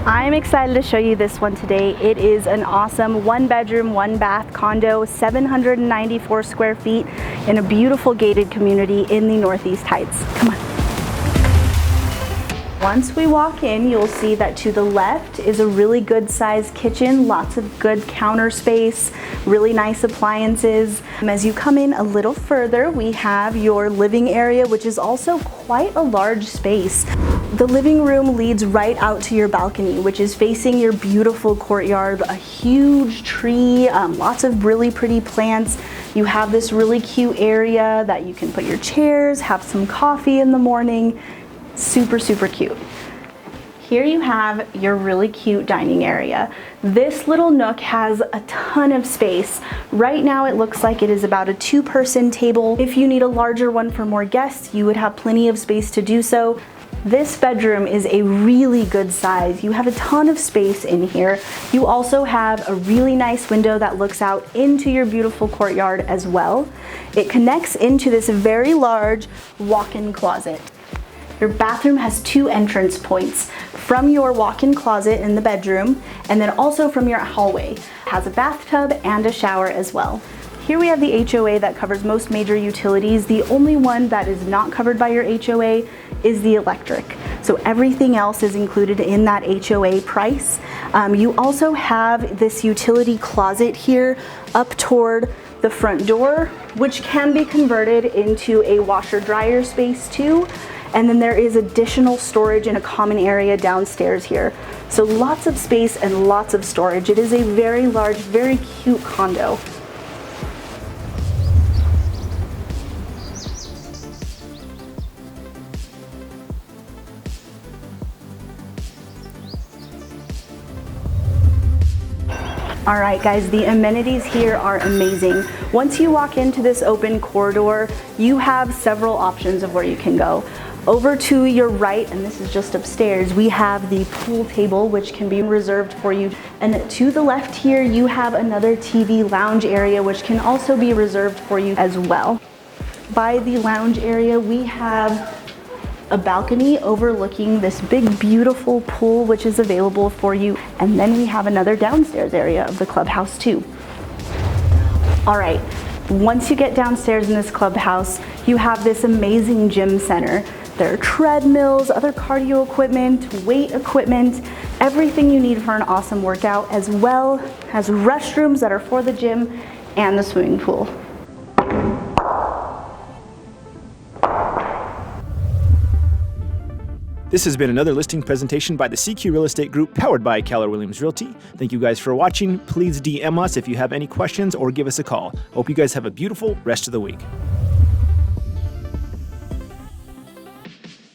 I'm excited to show you this one today. It is an awesome 1-bedroom, 1-bath condo, 794 square feet in a beautiful gated community in the Northeast Heights. Come on. Once we walk in, you'll see that to the left is a really good sized kitchen, lots of good counter space, really nice appliances. As you come in a little further, we have your living area, which is also quite a large space. The living room leads right out to your balcony, which is facing your beautiful courtyard, a huge tree, lots of really pretty plants. You have this really cute area that you can put your chairs, have some coffee in the morning. Super, super cute. Here you have your really cute dining area. This little nook has a ton of space. Right now it looks like it is about a 2-person table. If you need a larger one for more guests, you would have plenty of space to do so. This bedroom is a really good size. You have a ton of space in here. You also have a really nice window that looks out into your beautiful courtyard as well. It connects into this very large walk-in closet. Your bathroom has 2 entrance points from your walk-in closet in the bedroom and then also from your hallway. It has a bathtub and a shower as well. Here we have the HOA that covers most major utilities. The only one that is not covered by your HOA is the electric. So everything else is included in that HOA price. You also have this utility closet here up toward the front door, which can be converted into a washer-dryer space too. And then there is additional storage in a common area downstairs here. So lots of space and lots of storage. It is a very large, very cute condo. All right, guys, the amenities here are amazing. Once you walk into this open corridor, you have several options of where you can go. Over to your right, and this is just upstairs, we have the pool table, which can be reserved for you. And to the left here, you have another TV lounge area, which can also be reserved for you as well. By the lounge area, we have a balcony overlooking this big, beautiful pool, which is available for you. And then we have another downstairs area of the clubhouse too. All right, once you get downstairs in this clubhouse, you have this amazing gym center. There are treadmills, other cardio equipment, weight equipment, everything you need for an awesome workout, as well as restrooms that are for the gym and the swimming pool. This has been another listing presentation by the CQ Real Estate Group, powered by Keller Williams Realty. Thank you guys for watching. Please DM us if you have any questions or give us a call. Hope you guys have a beautiful rest of the week.